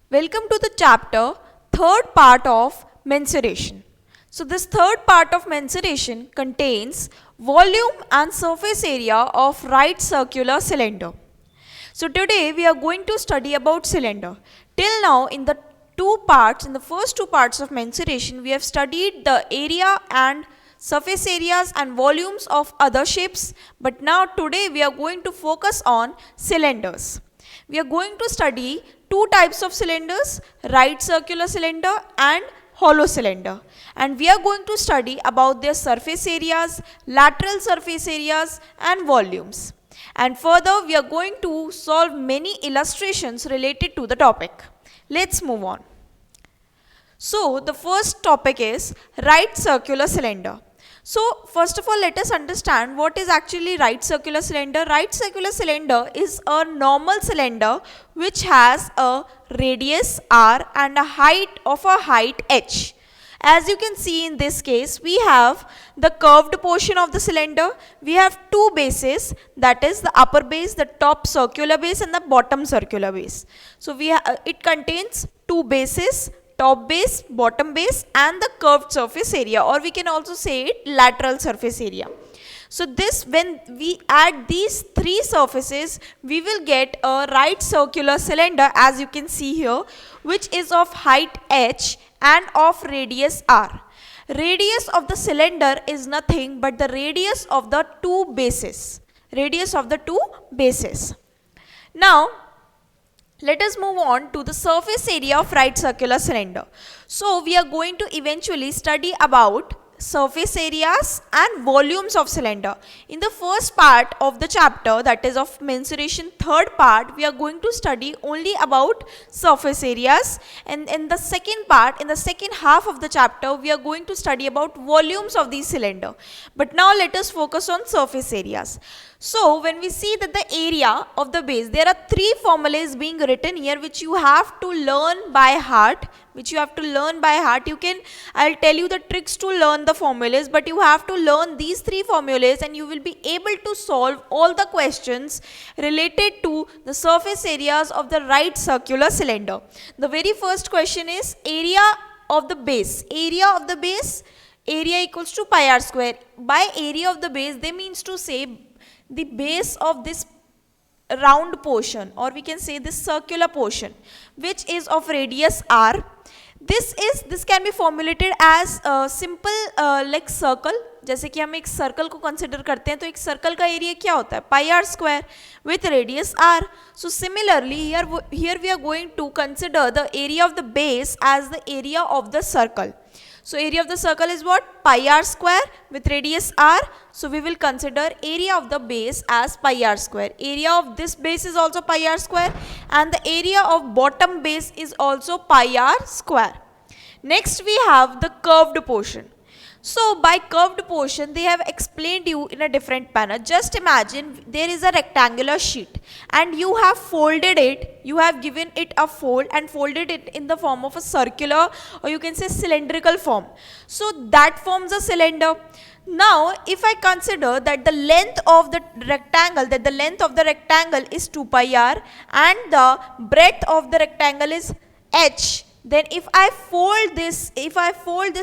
Welcome to the chapter, third part of mensuration. So this third part of mensuration contains volume and surface area of right circular cylinder. So today we are going to study about cylinder. Till now in the first two parts of mensuration, we have studied the area and surface areas and volumes of other shapes. But now today we are going to focus on cylinders. We are going to study two types of cylinders, right circular cylinder and hollow cylinder, and we are going to study about their surface areas, lateral surface areas and volumes. And further we are going to solve many illustrations related to the topic. Let's move on. So the first topic is right circular cylinder. So first of all, let us understand what is actually right circular cylinder. Right circular cylinder is a normal cylinder which has a radius r and a height h. As you can see in this case, we have the curved portion of the cylinder. We have two bases, that is the upper base, the top circular base and the bottom circular base. So it contains two bases, top base, bottom base and the curved surface area, or we can also say it lateral surface area. So when we add these three surfaces, we will get a right circular cylinder, as you can see here, which is of height h and of radius r. Radius of the cylinder is nothing but the radius of the two bases. Now let us move on to the surface area of right circular cylinder. So we are going to eventually study about surface areas and volumes of cylinder. In the first part of the chapter, that is of mensuration third part, we are going to study only about surface areas, and in the second part, in the second half of the chapter, we are going to study about volumes of the cylinder. But now let us focus on surface areas. So when we see that the area of the base, there are three formulas being written here which you have to learn by heart. I'll tell you the tricks to learn the formulas, but you have to learn these three formulas and you will be able to solve all the questions related to the surface areas of the right circular cylinder. The very first question is area of the base. Area equals to pi r square. By area of the base, they means to say the base of this round portion, or we can say this circular portion, which is of radius r. This can be formulated as simple like circle. जैसे कि हम एक circle को consider करते हैं तो एक circle का एरिया क्या होता है, pi R square with radius R. So similarly here we are going to consider the area of the base as the area of the circle. So area of the circle is what? Pi r square with radius r. So we will consider area of the base as pi r square. Area of this base is also pi r square and the area of bottom base is also pi r square. Next we have the curved portion. So by curved portion, they have explained you in a different manner. Just imagine there is a rectangular sheet and you have folded it, you have given it a fold and folded it in the form of a circular, or you can say cylindrical form. So that forms a cylinder. Now if I consider that the length of the rectangle is 2 pi r and the breadth of the rectangle is h, then if I fold this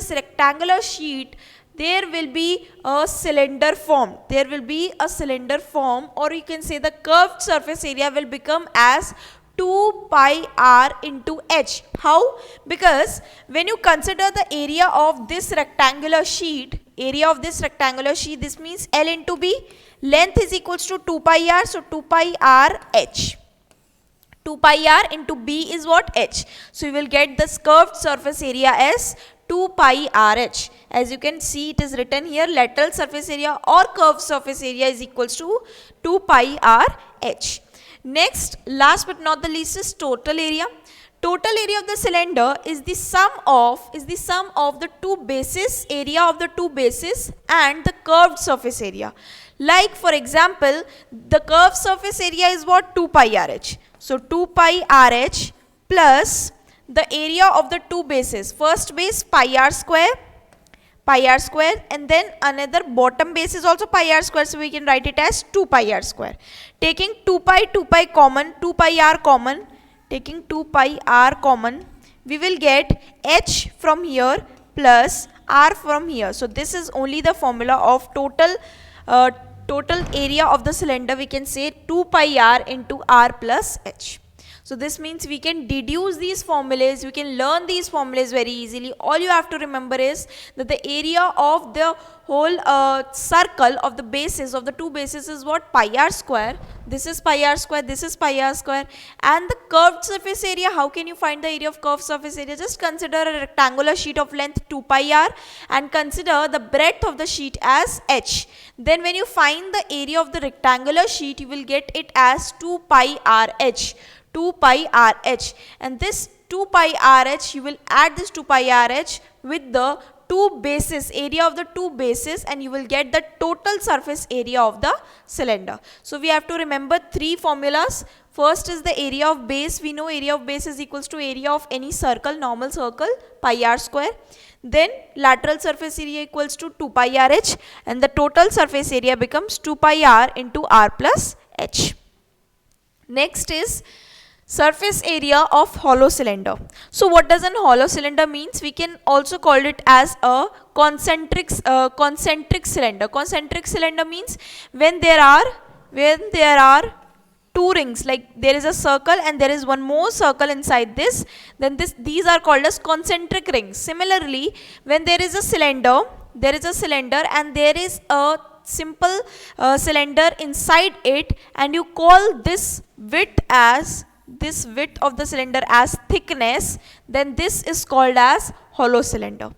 rectangular sheet, there will be a cylinder form. Or you can say the curved surface area will become as 2 pi r into h. How? Because when you consider the area of this rectangular sheet, this means L into B. Length is equals to 2 pi r, so 2 pi r h. 2 pi r into B is what? H. So you will get this curved surface area as 2 pi r h. As you can see, it is written here, lateral surface area or curved surface area is equals to 2 pi r h. Next, last but not the least, is total area. Total area of the cylinder is the sum of the two bases, area of the two bases and the curved surface area. Like for example, the curved surface area is what? 2 pi r h. So 2 pi r h plus the area of the two bases. First base pi r square, and then another bottom base is also pi r square, so we can write it as 2 pi r square. Taking 2 pi common, 2 pi r common, taking 2 pi r common, we will get h from here plus r from here. So this is only the formula of total area of the cylinder. We can say 2 pi r into r plus h. So this means we can deduce these formulas, we can learn these formulas very easily. All you have to remember is that the area of the whole circle of the bases of the two bases is what? Pi r square. This is pi r square, this is pi r square. And the curved surface area, how can you find the area of curved surface area? Just consider a rectangular sheet of length 2 pi r and consider the breadth of the sheet as h. Then when you find the area of the rectangular sheet, you will get it as 2 pi r h. 2 pi r h, and this 2 pi r h, you will add this 2 pi r h with the two bases, area of the two bases, and you will get the total surface area of the cylinder. So we have to remember three formulas. First is the area of base. We know area of base is equals to area of any circle, normal circle, pi r square. Then lateral surface area equals to 2 pi r h, and the total surface area becomes 2 pi r into r plus h. Next is surface area of hollow cylinder. So what does an hollow cylinder means? We can also call it as a concentric cylinder. Concentric cylinder means when there are two rings, like there is a circle and there is one more circle inside this, then these are called as concentric rings. Similarly, when there is a cylinder and there is a simple cylinder inside it, and you call this width of the cylinder as thickness, then this is called as hollow cylinder.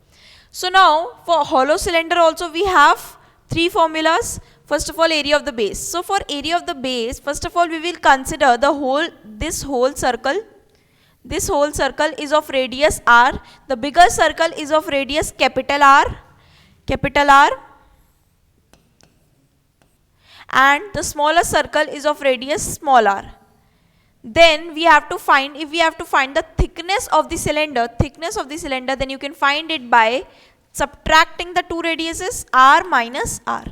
So now for hollow cylinder also we have three formulas. First of all, area of the base. So for area of the base, first of all we will consider this whole circle. This whole circle is of radius r. The bigger circle is of radius capital R, and the smaller circle is of radius small r. Then we have to find, if we have to find the thickness of the cylinder, then you can find it by subtracting the two radiuses r minus r.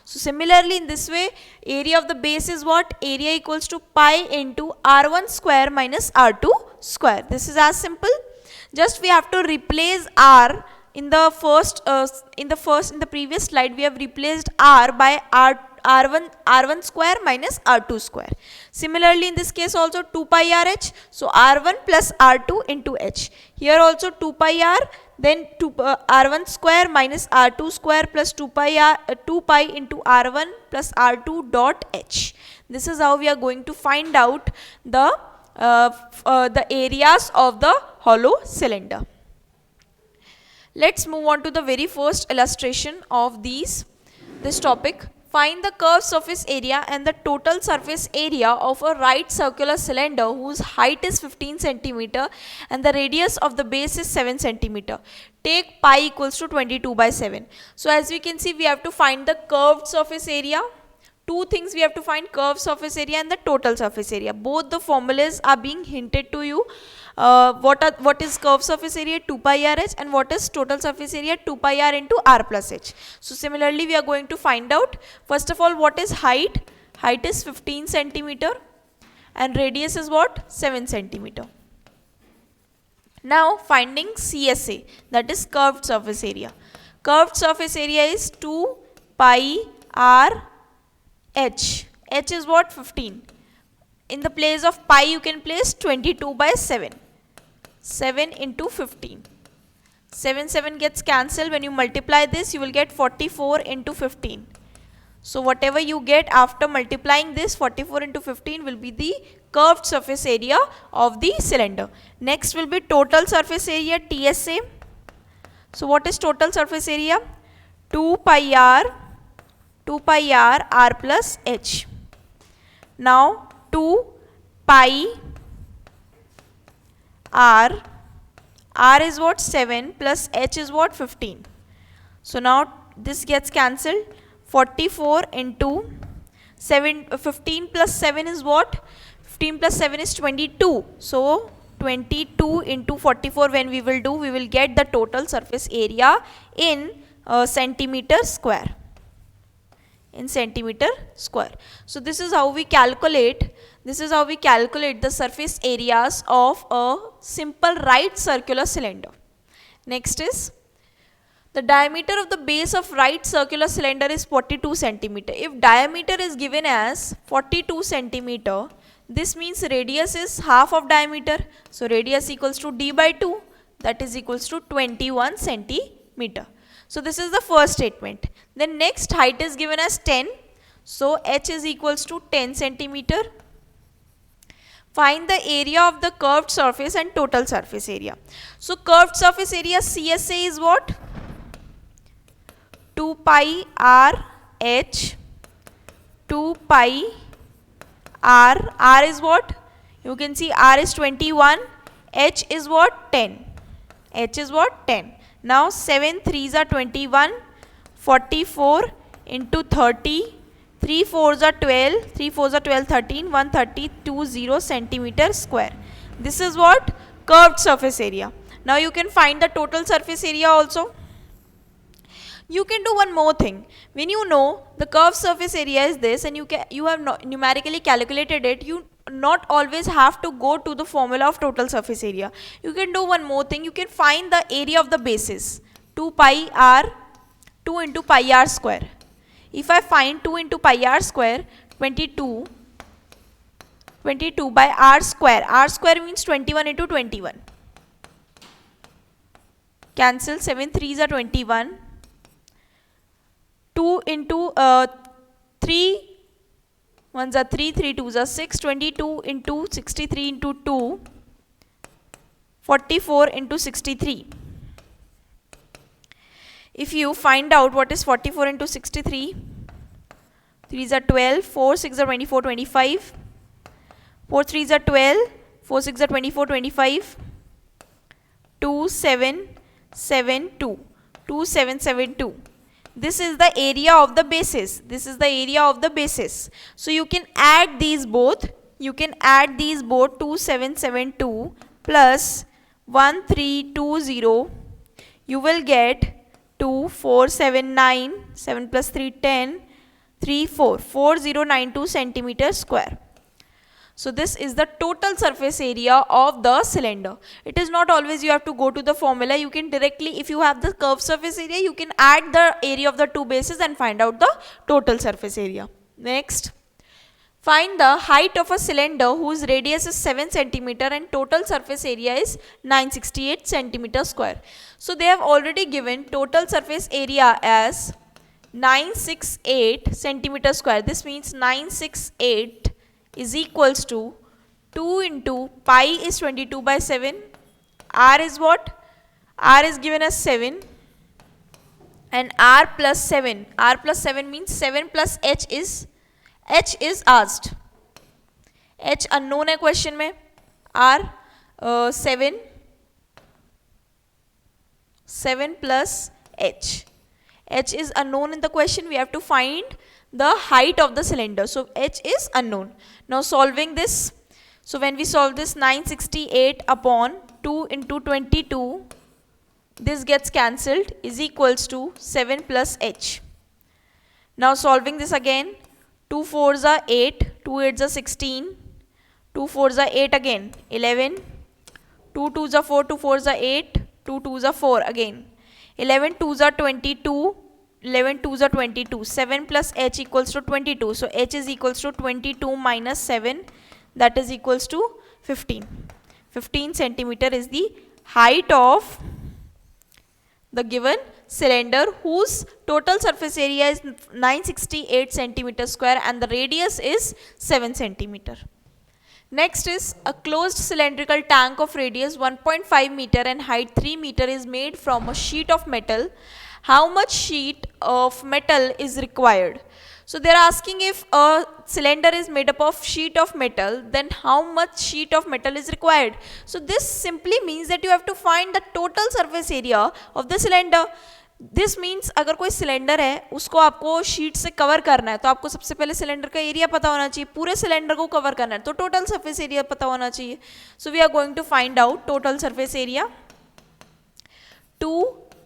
So similarly in this way, area of the base is what? Area equals to pi into r1 square minus r2 square. This is as simple. Just we have to replace r in the previous slide. We have replaced r by r1 square minus r2 square. Similarly in this case also 2 pi r h, so r1 plus r2 into h. Here also 2 pi r, then r1 square minus r2 square plus 2 pi into r1 plus r2 dot h. This is how we are going to find out the areas of the hollow cylinder. Let's move on to the very first illustration of this topic. Find the curved surface area and the total surface area of a right circular cylinder whose height is 15 cm and the radius of the base is 7 cm. Take pi equals to 22 by 7. So as we can see, we have to find the curved surface area. Two things we have to find: curved surface area and the total surface area. Both the formulas are being hinted to you. What is curved surface area? 2 pi r h, and what is total surface area? 2 pi r into r plus h. So similarly we are going to find out, first of all, what is height? Height is 15 cm and radius is what? 7 cm. Now finding CSA, that is curved surface area. Curved surface area is 2 pi r h. H is what? 15. In the place of pi you can place 22 by 7. 7 into 15. 7 gets cancelled. When you multiply this, you will get 44 into 15. So whatever you get after multiplying this, 44 into 15 will be the curved surface area of the cylinder. Next will be total surface area, TSA. So what is total surface area? 2 pi r r plus h. Now 2 pi r is what? 7 plus h is what? 15. So now this gets cancelled. 44 into 15 plus 7 is what? 15 plus 7 is 22. So 22 into 44 when we will get the total surface area in centimeter square. So this is how we calculate This is how we calculate the surface areas of a simple right circular cylinder. Next is the diameter of the base of right circular cylinder is 42 centimeter. If diameter is given as 42 centimeter, this means radius is half of diameter. So radius equals to d by 2, that is equals to 21 centimeter. So this is the first statement. Then next, height is given as 10. So h is equals to 10 centimeter. Find the area of the curved surface and total surface area. So curved surface area CSA is what? 2 pi r h, 2 pi r is what? You can see r is 21, h is what? 10. H is what? 10. Now 7 3s are 21, 44 into 30, 3 4s are 12, 3 4s are 12, 13, 130 centimeter square. This is what? Curved surface area. Now you can find the total surface area also. You can do one more thing. When you know the curved surface area is this and you have numerically calculated it, you not always have to go to the formula of total surface area. You can do one more thing. You can find the area of the bases. 2 pi r, 2 into pi r square. If I find 2 into pi r square, 22 by r square means 21 into 21. Cancel, 7 3s are 21. 2 into 3 1s are 3, 3 2s are 6, 22 into 63 into 2, 44 into 63. If you find out what is 44 into 63, 3s are 12, 4 6 are 24, 25, 4 3s are 12, 4 6 are 24, 25, 2 7 7 2, 2 7 7 2. This is the area of the bases. This is the area of the bases. So you can add these both. You can add these both, 2772 plus 1320. You will get 2479, 7 plus 3 10, 34, 4092 centimeter square. So this is the total surface area of the cylinder. It is not always you have to go to the formula. You can directly, if you have the curved surface area, you can add the area of the two bases and find out the total surface area. Next, find the height of a cylinder whose radius is 7 centimeter and total surface area is 968 centimeter square. So they have already given total surface area as 968 centimeter square. This means 968 is equals to 2 into pi is 22 by 7. R is what? R is given as 7 and R plus 7. R plus 7 means 7 plus H is asked. H unknown है question में. R 7 plus H. H is unknown in the question. We have to find the height of the cylinder. So H is unknown. Now solving this. So when we solve this, 968 upon 2 into 22, this gets cancelled, is equals to 7 plus H. Now solving this again, 2 4s are 8, 2 8s are 16, 2 4s are 8 again, 11, 2 2s are 4, 2 4s are 8, 2 2s are 4 again, 11 2s are 22, 11 2s are 22, 7 plus H equals to 22. So H is equals to 22 minus 7, that is equals to 15. 15 centimeter is the height of the given cylinder whose total surface area is 968 centimeter square and the radius is 7 centimeter. Next is a closed cylindrical tank of radius 1.5 meter and height 3 meter is made from a sheet of metal. How much sheet of metal is required? So they are asking if a cylinder is made up of sheet of metal, then how much sheet of metal is required? So this simply means that you have to find the total surface area of the cylinder. This means अगर कोई cylinder है उसको आपको sheet से cover करना है तो आपको सबसे पहले सिलेंडर का एरिया पता होना चाहिए, पूरे सिलेंडर को कवर करना है तो टोटल सरफेस एरिया पता होना चाहिए. So we are going to find out total surface area. 2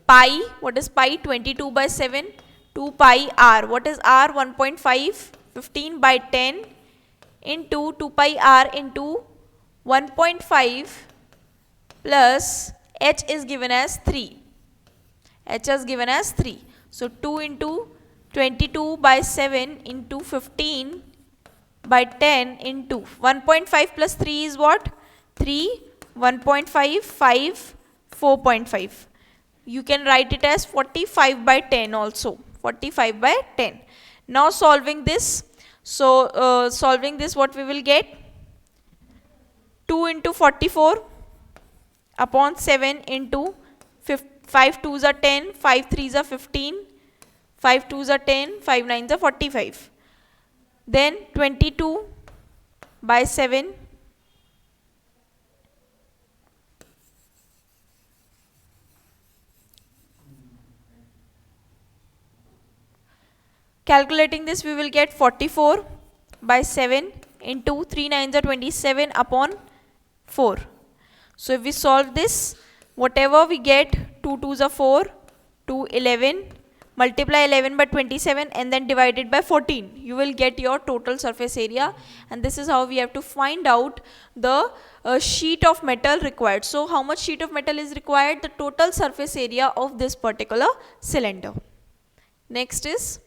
pi, what is pi? 22 by 7. 2 pi r, what is r? 1.5. 15 by 10 into 2 pi r into 1.5 plus h is given as 3. H is given as 3. So 2 into 22 by 7 into 15 by 10 into 1.5 plus 3 is what? 3, 1.5, 5, 4.5. You can write it as 45 by 10 also. 45 by 10. Now solving this. So solving this, what we will get? 2 into 44 upon 7 into 5 2s are 10, 5 3s are 15, 5 2s are 10, 5 9s are 45. Then 22 by 7 calculating this, we will get 44 by 7 into 3 9s are 27 upon 4. So if we solve this, whatever we get, 2 2s are 4, 2 11, multiply 11 by 27 and then divided by 14. You will get your total surface area, and this is how we have to find out the sheet of metal required. So how much sheet of metal is required? The total surface area of this particular cylinder. Next is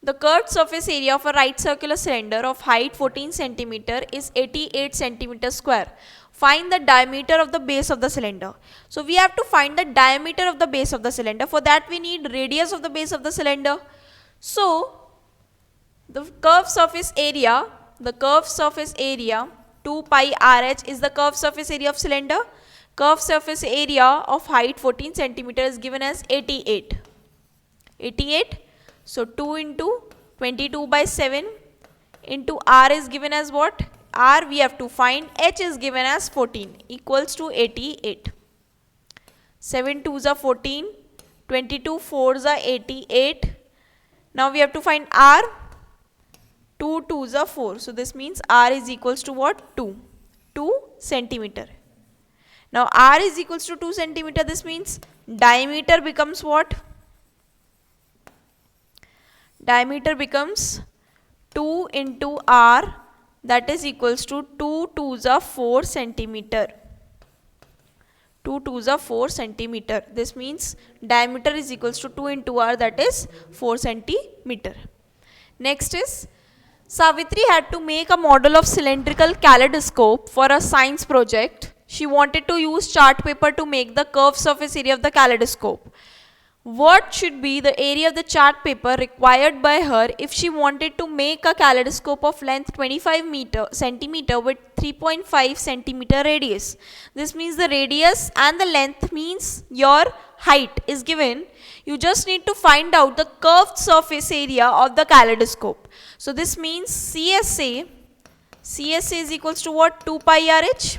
the curved surface area of a right circular cylinder of height 14 cm is 88 cm square. Find the diameter of the base of the cylinder. So we have to find the diameter of the base of the cylinder. For that we need radius of the base of the cylinder. So the curved surface area 2 pi RH is the curved surface area of cylinder. Curved surface area of height 14 cm is given as 88. 88. So 2 into 22 by 7 into R is given as what? R we have to find. H is given as 14 equals to 88. 7 2s are 14, 22 4s are 88. Now we have to find R. 2 2s are 4. So this means R is equals to what? 2 centimeter. Now R is equals to 2 centimeter. This means diameter becomes what? Diameter becomes 2 into R, that is equals to 2 2s are 4 centimeter. 2 2s are 4 centimeter. This means diameter is equals to 2 into R, that is 4 centimeter. Next is Savitri had to make a model of cylindrical kaleidoscope for a science project. She wanted to use chart paper to make the curved surface area of the kaleidoscope. What should be the area of the chart paper required by her if she wanted to make a kaleidoscope of length 25 centimeter with 3.5 centimeter radius? This means the radius and the length means your height is given. You just need to find out the curved surface area of the kaleidoscope. So this means CSA is equals to what? 2 pi RH.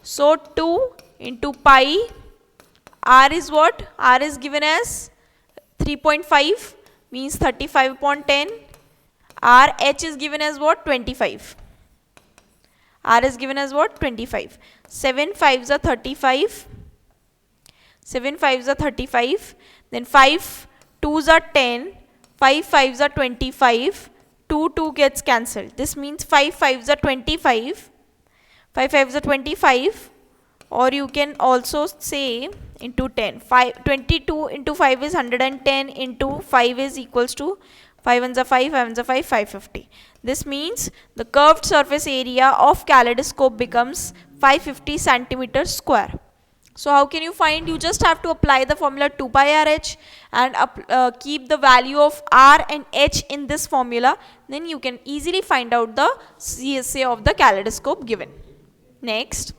So 2 into pi. R is what? R is given as 3.5 means 35 upon 10. R H is given as what? 25. R is given as what? 25. 7 5s are 35. 7 5s are 35. Then 5 2s are 10. 5 5s are 25. 2 gets cancelled. This means 5 5s are 25. 5 5s are 25. Or you can also say into 10. 22 into 5 is 110 into 5 is equals to 5 ones are 5, 5 ones are 5, 550. This means the curved surface area of kaleidoscope becomes 550 centimeters square. So how can you find? You just have to apply the formula 2 pi RH and keep the value of R and H in this formula. Then you can easily find out the CSA of the kaleidoscope given. Next.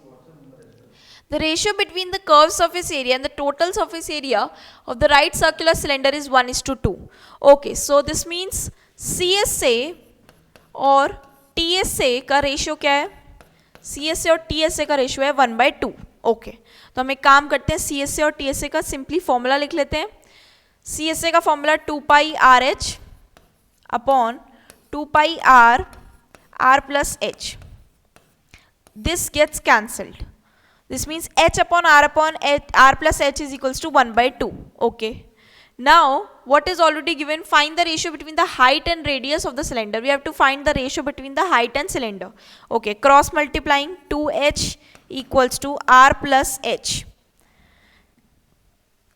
The ratio between the curved surface area and the total surface area of the right circular cylinder is 1:2. Okay, so this means CSA और TSA का ratio क्या है? CSA और TSA का ratio है 1/2. Okay, तो हम एक काम करते हैं, CSA और TSA का सिंपली फॉर्मूला लिख लेते हैं. CSA का formula 2 pi RH upon 2 pi R plus H. This gets cancelled. This means H upon R plus H is equals to 1/2. Okay. Now, what is already given? Find the ratio between the height and radius of the cylinder. We have to find the ratio between the height and cylinder. Okay, cross multiplying 2h equals to r plus h.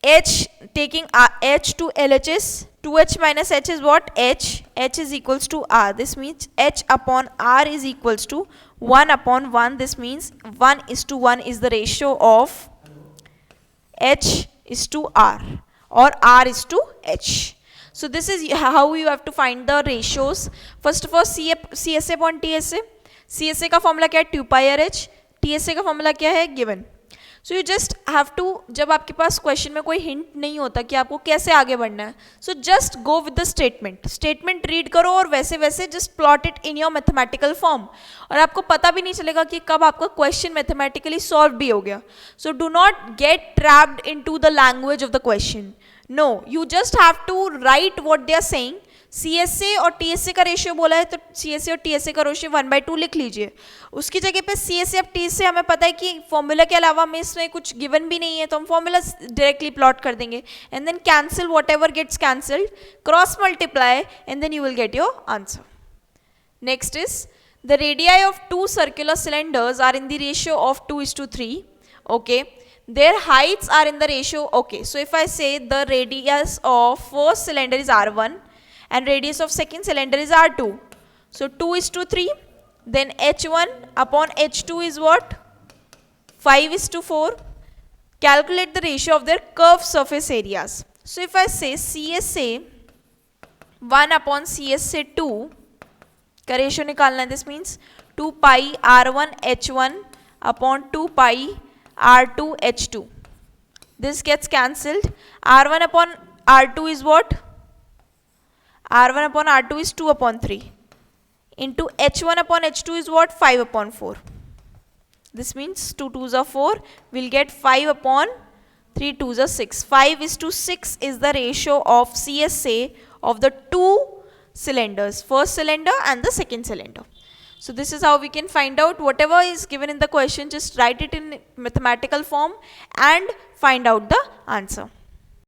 H taking h to LHS, 2h minus h is what? H is equals to r. This means h upon r is equals to 1 upon 1. This means 1:1 is the ratio of h is to r, or r is to h. So this is how you have to find the ratios. First of all, CSA upon TSA. CSA का formula क्या है? 2 pi r h. TSA का formula क्या है? Given. So you just have to, जब आपके पास question में कोई हिंट नहीं होता कि आपको कैसे आगे बढ़ना है, so just go with the statement read करो और वैसे वैसे just plot it in your mathematical form, और आपको पता भी नहीं चलेगा कि कब आपका क्वेश्चन मैथमेटिकली सॉल्व भी हो गया. So do not get trapped into the language of the question. No, you just have to write what they are saying. CSA और TSA का रेशियो बोला है तो CSA और TSA का रेशियो 1/2 लिख लीजिए. उसकी जगह पे CSA और TSA हमें पता है कि फॉर्मूला के अलावा हमें इसमें कुछ गिवन भी नहीं है, तो हम फॉर्मूला डायरेक्टली प्लॉट कर देंगे and then cancel whatever gets cancelled, cross multiply and then you will get your answer. Next is the radii of 2 circular cylinders are in the ratio of 2:3. Okay, their heights are in the ratio. Okay, so if I say the radius of first cylinder is r1 and radius of second cylinder is r2, so 2:3, then h1 upon h2 is what? 5:4. Calculate the ratio of their curved surface areas. So if I say CSA 1 upon CSA 2 का ratio निकालना है, this means 2 pi r1 h1 upon 2 pi r2 h2. This gets cancelled. r1 upon r2 is what? r1 upon r2 is 2 upon 3 into h1 upon h2 is what? 5 upon 4. This means 2 2s are 4. We'll get 5 upon 3 2s are 6. 5:6 is the ratio of CSA of the 2 cylinders, first cylinder and the second cylinder. So this is how we can find out whatever is given in the question. Just write it in mathematical form and find out the answer.